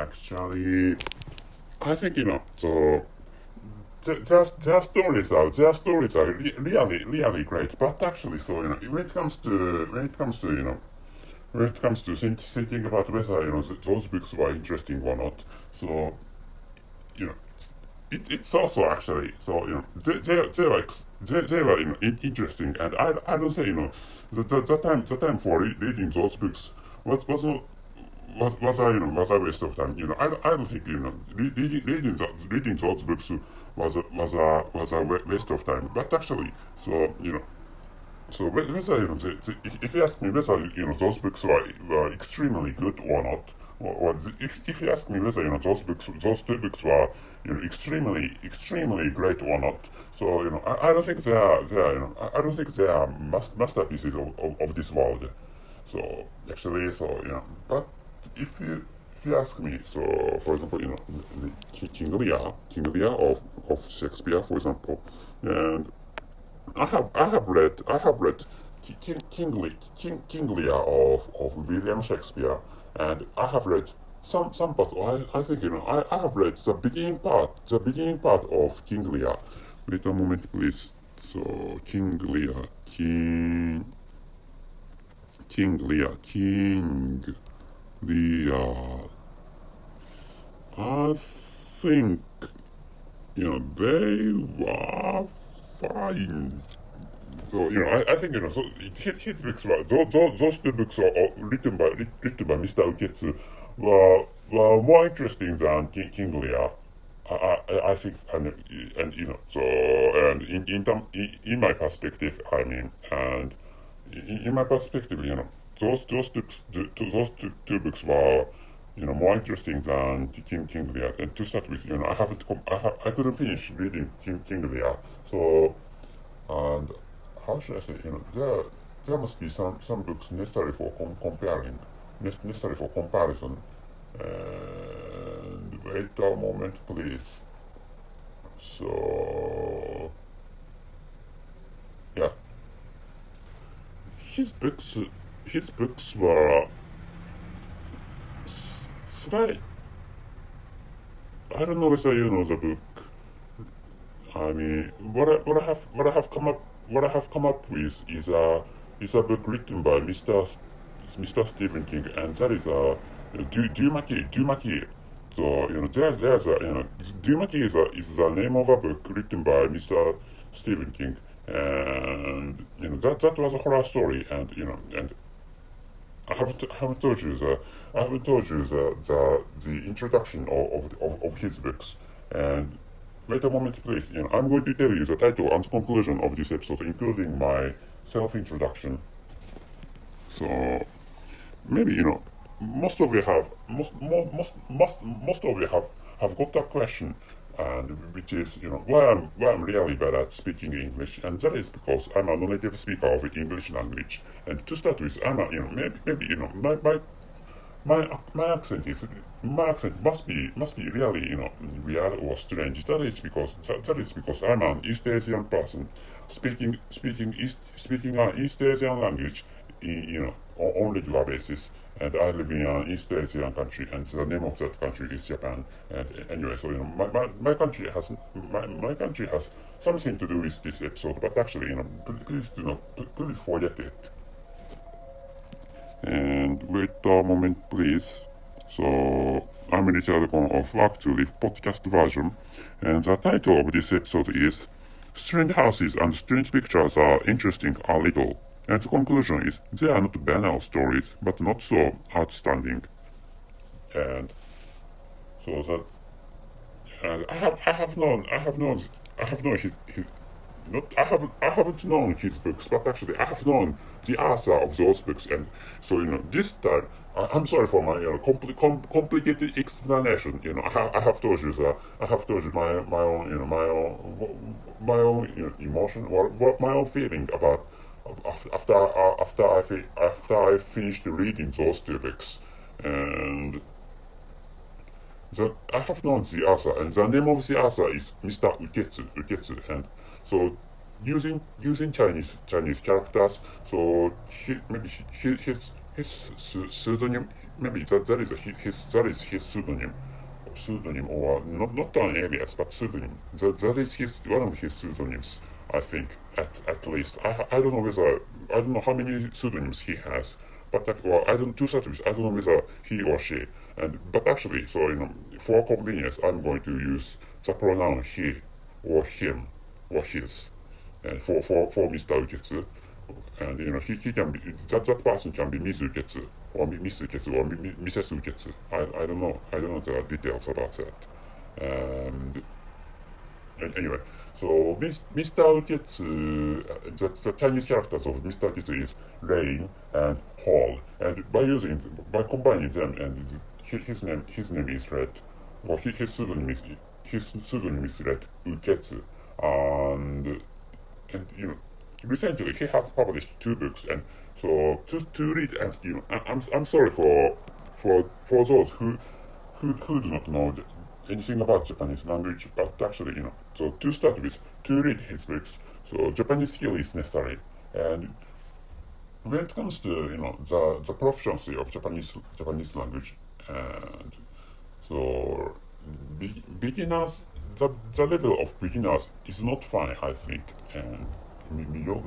Actually, I think so their stories are really great. But actually, so when it comes to thinking about whether those books were interesting or not, so you know it's also actually so they were interesting, and I don't say the time for reading those books was not was a waste of time. I don't think reading those books was a waste of time. But actually, so whether if you ask me whether those books were extremely good or not, or if you ask me whether those two books were extremely great or not, so I don't think they are I don't think they are masterpieces of this world. So actually, but if you if you ask me, so for example, King Lear of Shakespeare, for example, and I have read King Lear of William Shakespeare, and I have read some parts. I think I have read the beginning part of King Lear. Wait a moment, please. So King Lear. I think they were fine. So I think so his books were those two books are written by Mr. Uketsu were more interesting than King Lear. I think and so and in my perspective, I mean, and in my perspective, those two books were more interesting than King Lear. And to start with, I haven't I couldn't finish reading King Lear. So and how should I say, there must be some books necessary for necessary for comparison. And wait a moment, please. So yeah, his books his books were slight. I don't know whether you know the book. I mean, what I have come up with is a book written by Mr. Stephen King, and that is Dumaki. So there's a Dumaki is the name of a book written by Mr. Stephen King, and that was a horror story, and I haven't told you the introduction of his books. And wait a moment, please. I'm going to tell you the title and conclusion of this episode, including my self-introduction. So maybe most of you have got a question, and which is why I'm really bad at speaking English, and that is because I'm a non-native speaker of the English language. And to start with, I'm a maybe my accent must be really weird or strange. That is because I'm an East Asian person speaking an East Asian language in on regular basis, and I live in an East Asian country, and the name of that country is Japan. And anyway, so my country has my country has something to do with this episode, but actually please forget it. And wait a moment, please. So I'm Richard Con of Work to Live podcast version, and the title of this episode is "Strange Houses and Strange Pictures Are Interesting a Little." And the conclusion is they are not banal stories, but not so outstanding. And so that and I have known his not I haven't known his books, but actually I have known the author of those books. And so this time I'm sorry for my complicated explanation. I have told you that I have told you my own emotion, or my own feeling about after I finished reading those two books. And that I have known the author, and the name of the author is Mr. Uketsu. And so using Chinese characters, so pseudonym. Maybe that is his pseudonym, or not an alias, but pseudonym. That is his one of his pseudonyms, I think. At least I don't know whether I don't know how many pseudonyms he has, but well, I don't two pseudonyms. I don't know whether he or she. And but actually, so for convenience, I'm going to use the pronoun he or him or his, and for Mr. Uketsu. And he can be that person can be Ms. Uketsu or Miss Uketsu or Mrs. Uketsu. I don't know. I don't know the details about that. And anyway, so Mr. Uketsu, the Chinese characters of Mr. Uketsu is Rain and Hall, and by combining them, and his name is Red, or his pseudonym is Red Uketsu, and recently he has published two books, and so to read, and I'm sorry for those who do not know anything about Japanese language, but actually, so to start with, to read his books, so Japanese skill is necessary, and when it comes to the proficiency of Japanese language, and so beginners, the level of beginners is not fine, I think, and middle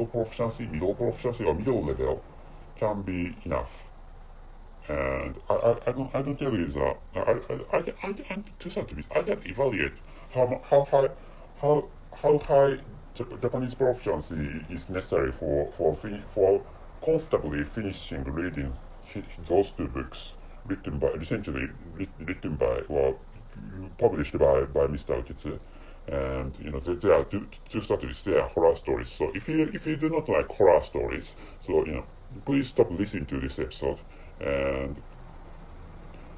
proficiency or middle level can be enough. And I don't tell you that I to start with I can evaluate how high Japanese proficiency is necessary for comfortably finishing reading those two books written by well published by Mr. Uketsu. And they are to start with, they are horror stories. So if you do not like horror stories, so please stop listening to this episode. And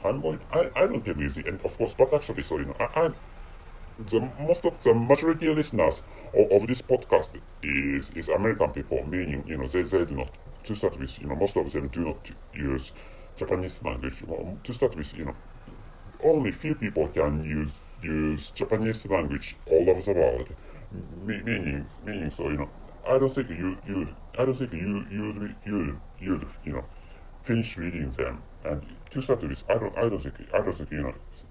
I don't tell you the end, of course, but actually, so the most of the majority of listeners of this podcast is American people, meaning they do not, to start with, most of them do not use Japanese language. Well, to start with, only few people can use Japanese language all over the world. Meaning so I don't think you finish reading them. And to start with, I don't think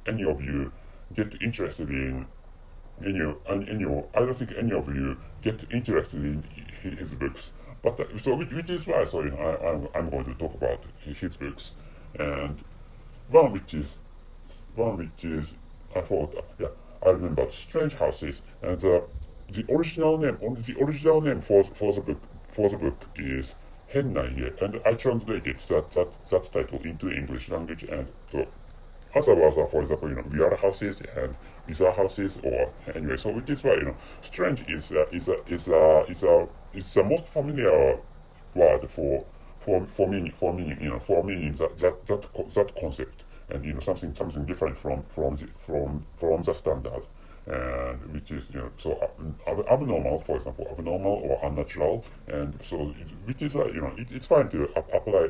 any of you get interested in I don't think any of you get interested in his books. But so which is why so I'm going to talk about his books, and one which is I thought I remember Strange Houses, and the original name for the book is Hennaie, and I translated that title into English language, and so otherwise, for example, weird houses and bizarre houses, or anyway. So which is why strange is the most familiar word for meaning that concept, and something different from the standard, and which is abnormal, for example, abnormal or unnatural, and so which is it's fine to apply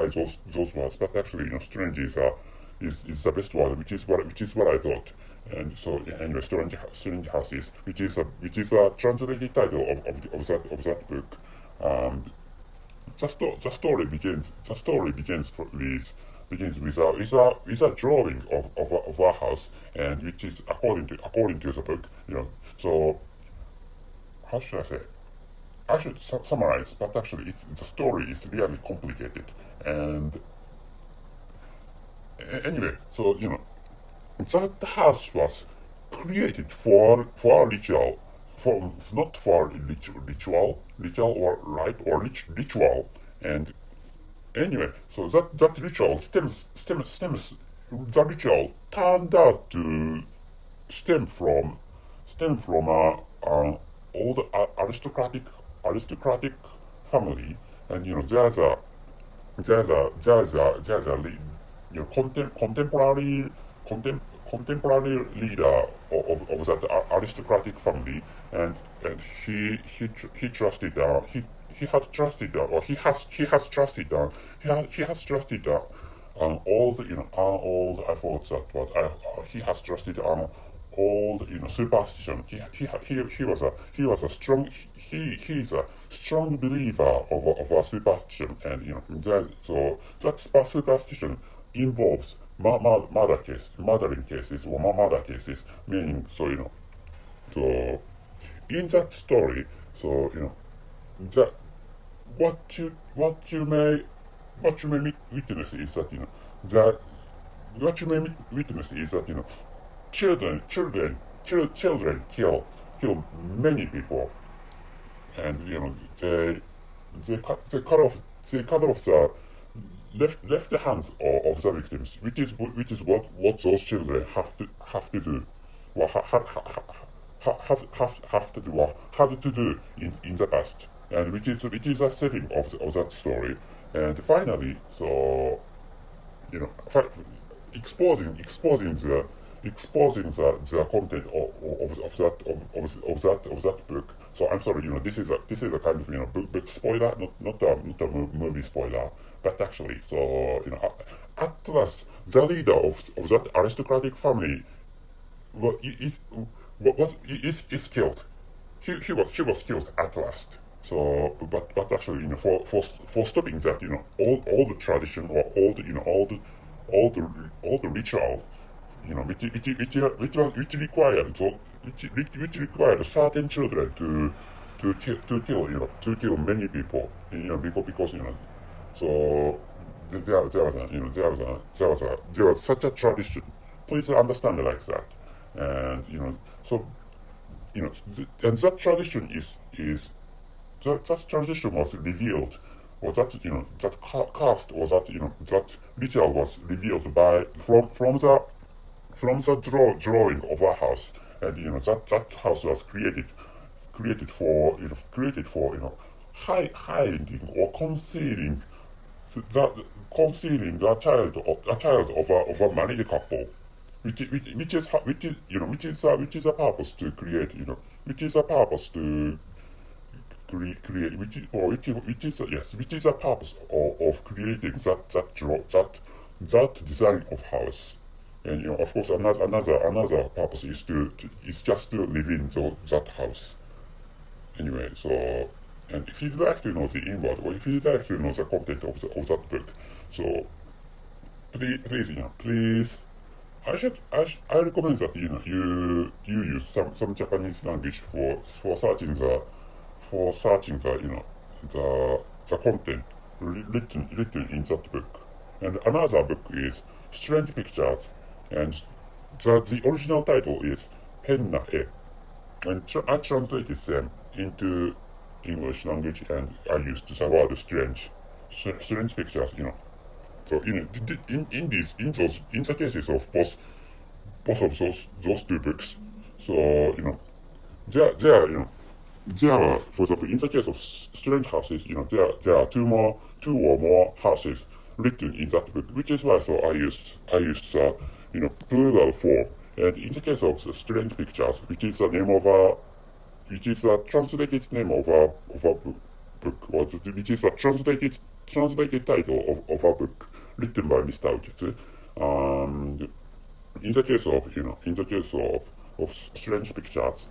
those words, but actually strange is the best word, which is what I thought. And so anyway, Strange Houses, which is a translated title of that book. The story begins with a drawing of a house, and which is according to the book. So how should I say? I should summarize, but actually, the story is really complicated. And anyway, so that house was created for a ritual, not for ritual or rite or ritual, and anyway, so that ritual stems. The ritual turned out to stem from old aristocratic family, and there's a contemporary leader of that aristocratic family, and he trusted he had trusted or he has trusted all the all I thought that what he has trusted all superstition. He was a strong strong believer of a superstition, and so that superstition involves murdering cases or murder cases, meaning so in that story, so that what you may witness is that that what you may witness is that children children children kill many people, and they cut off the left the hands of the victims, which is what those children have to do, or have to do, or had to do in the past, and which is a setting of that story. And finally, so exposing the content of that book. So I'm sorry, this is a kind of book spoiler, not a movie spoiler, but actually, so at last the leader of that aristocratic family was is killed. He was killed at last. So, but actually, for stopping that, all the tradition, or all the ritual, which required certain children to kill many people, because so there was such a tradition. Please understand it like that, and so and that tradition that tradition was revealed, or that that cast, or that that ritual was revealed by from the drawing of a house, and that house was created for hiding or concealing a child of a married couple, which is a purpose to create, which is a purpose to create, which is a purpose of creating that design of house. And of course, another purpose is just to live in that house. Anyway, so, and if you'd like to know the inward, or if you'd like to know the content of that book, so please, I recommend that you use some Japanese language for searching the content written in that book. And another book is Strange Pictures, and the original title is Henna E, and I translated them into English language, and I used the word strange pictures. So in the cases of both of those two books, so there are there are, for example, in the case of strange houses, there are two or more houses written in that book, which is why, so I used the plural form. And in the case of the strange pictures, which is the name of a which is a translated name of a book, or which is a translated title of a book written by Mr. Uketsu. In the case of strange pictures,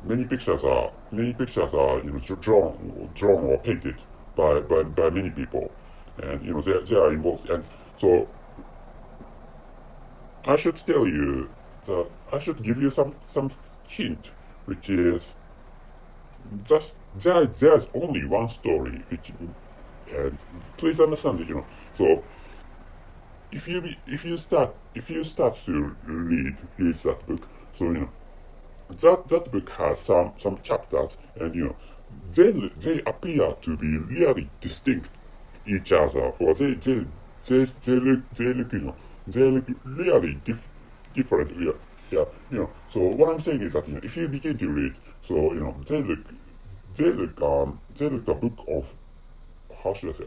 many pictures are drawn or painted by many people, and they are involved. And so I should tell you that I should give you some hint, which is just there's only one story, which, and please understand that so if you start to read that book, so that book has some chapters, and they appear to be really distinct each other, or they look really different. Yeah, so what I'm saying is that if you begin to read, so they look a book of, how should I say,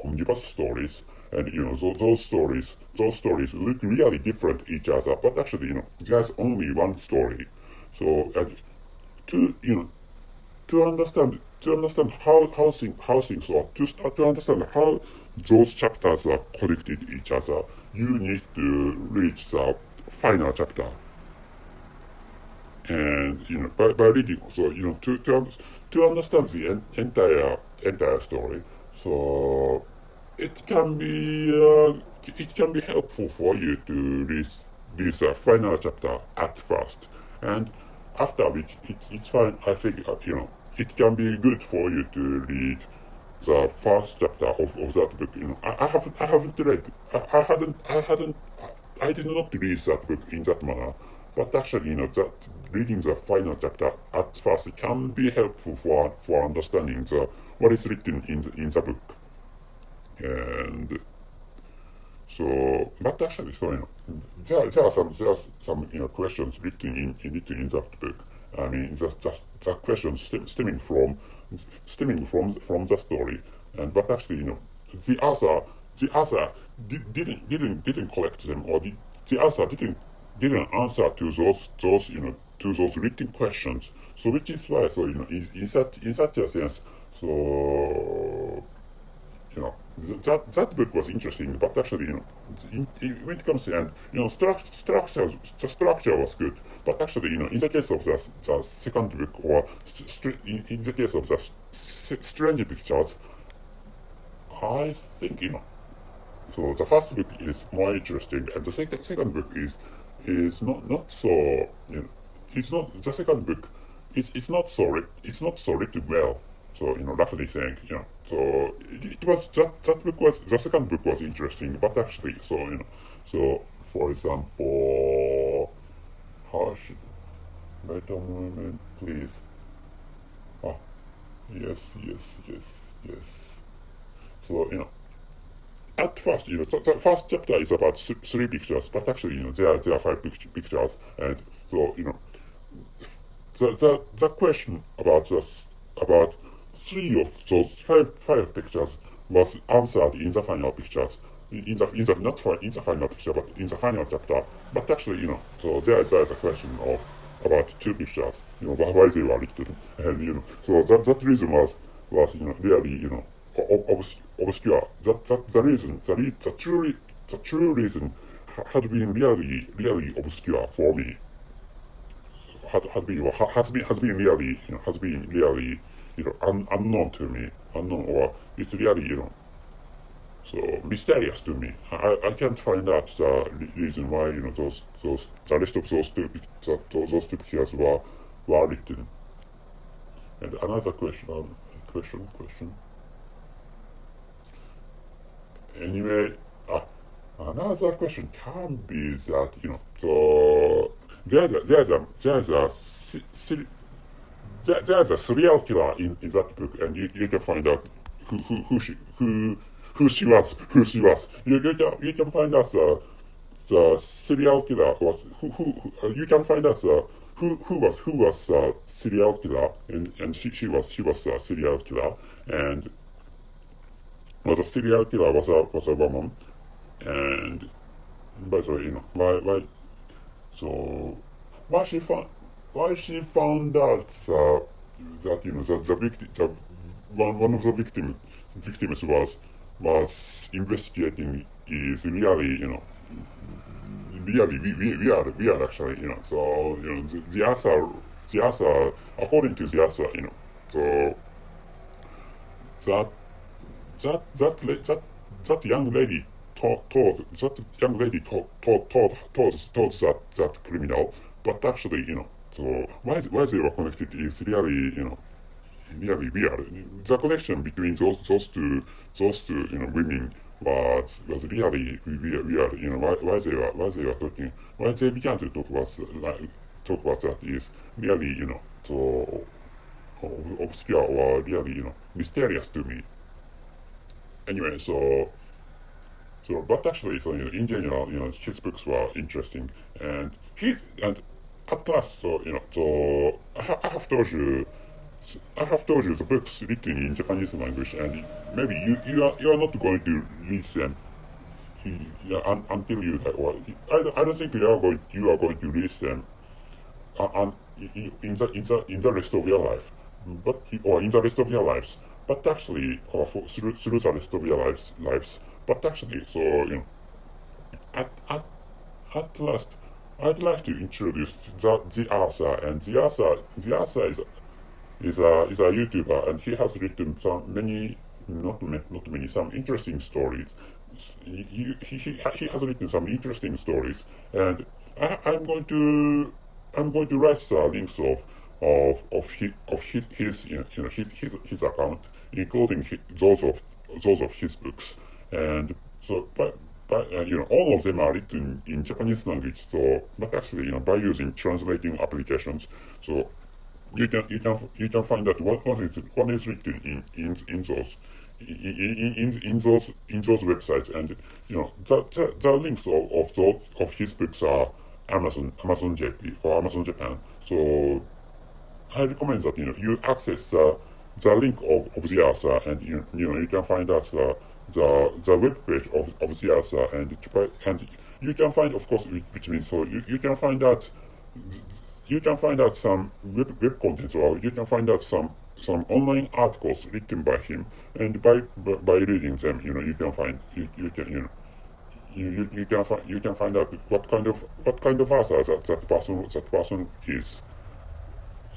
omnibus stories, and those stories look really different each other, but actually there's only one story. So to to understand how things work, to understand how those chapters are connected each other, you need to reach the final chapter. and by reading, so to understand the entire story, so it can be helpful for you to read this final chapter at first, and after which it's fine. I think it can be good for you to read the first chapter of that book. I haven't read I did not read that book in that manner, but actually that reading the final chapter at first can be helpful for understanding what is written in the book. And so, but actually, so there are some questions written in that book. I mean, the questions stemming from the story, and but actually, the author didn't collect them, or the author didn't answer to those written questions. So which is why, so in such a sense, so that book was interesting, but actually, when it comes to end, the structure was good, but actually, in the case of the second book, or in the case of the strange pictures, I think, so the first book is more interesting, and the second book is not so, it's not the second book. It's not so written well. So roughly saying, so it was that book was the second book was interesting, but actually, so so for example, how should wait a moment, please. Ah, yes. So at first, the first chapter is about three pictures, but actually, there are five pictures, and so the question about three of those five pictures was answered in the final pictures. In the final picture, but in the final chapter. But actually, so there is a question of about two pictures, why they were written, and so that reason was really obscure. That the reason, the true reason had been really obscure for me. Has been really unknown to me, or it's really so mysterious to me. I can't find out the reason why those the rest of those two pictures were written. And another question. Anyway, another question can be that so there's a serial killer in that book, and you can find out who she was. You can find out the serial killer was you can find out who was serial killer, and she was a serial killer, and the serial killer was a woman, and by the way, why so why she found out that the victim, one of the victims was investigating is really weird actually, so the answer according to the answer, so that that young lady told that criminal, but actually, so why they were connected is really, really weird. The connection between those two women was really weird. Why they were talking, why they began to talk about that is really, so obscure, or really, mysterious to me. Anyway, but actually, so in general, his books were interesting, and at last, so so I have told you, the books written in Japanese language, and maybe you are not going to read them, until you die. Or I don't think you are going to read them, in the rest of your life, or in the rest of your lives. But actually, or through the rest of your lives. But actually, so at last, I'd like to introduce the author, and the author is a YouTuber, and he has written some many, not many, some interesting stories. He has written some interesting stories, and I'm going to write the links of his his account, including those of his books, and so but all of them are written in Japanese language. So, but actually, by using translating applications, so you can find out what is written in those in those websites, and the links of those of his books are Amazon JP or Amazon Japan. So I recommend that you access the link of the author, and you can find out the web page of the author, and you can find, of course, which means, so you can find out some web contents, or you can find out some online articles written by him, and by reading them, you can find you can you can find out what kind of author that person is.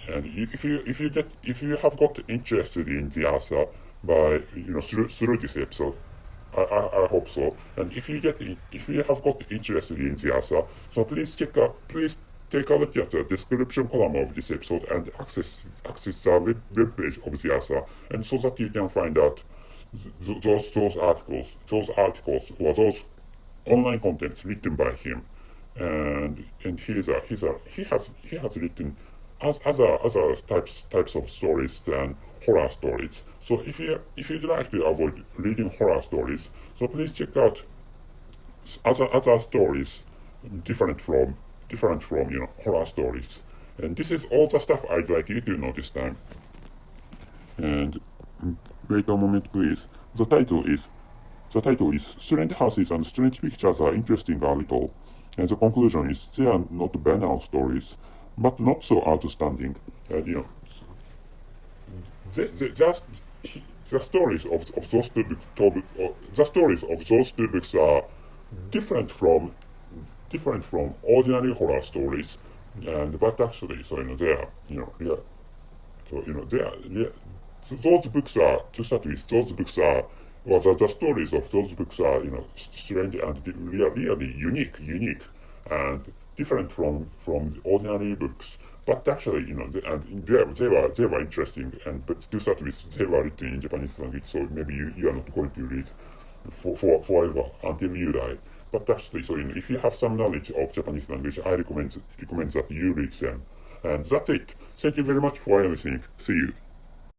And if you have got interested in the author by through this episode, I hope so. And if you have got interested in the author, so please take a look at the description column of this episode and access the web page of the author, and so that you can find out those articles or those online contents written by him, and he has written other types of stories than horror stories. So if you'd like to avoid reading horror stories, so please check out other stories different from horror stories. And this is all the stuff I'd like you to know this time. And wait a moment, please. The title is Strange Houses and Strange Pictures Are Interesting a Little, and the conclusion is they are not banal stories, but not so outstanding. And the stories of those two books, the stories of those two books are different from ordinary horror stories, and but actually, so they are real. So they are so those books are, to start with, those books are, well, the stories of those books are strange and really unique and different from the ordinary books. But actually, they were interesting, and but to start with, they were written in Japanese language, so maybe you are not going to read forever until you die. But actually, so if you have some knowledge of Japanese language, I recommend that you read them. And that's it. Thank you very much for everything. See you.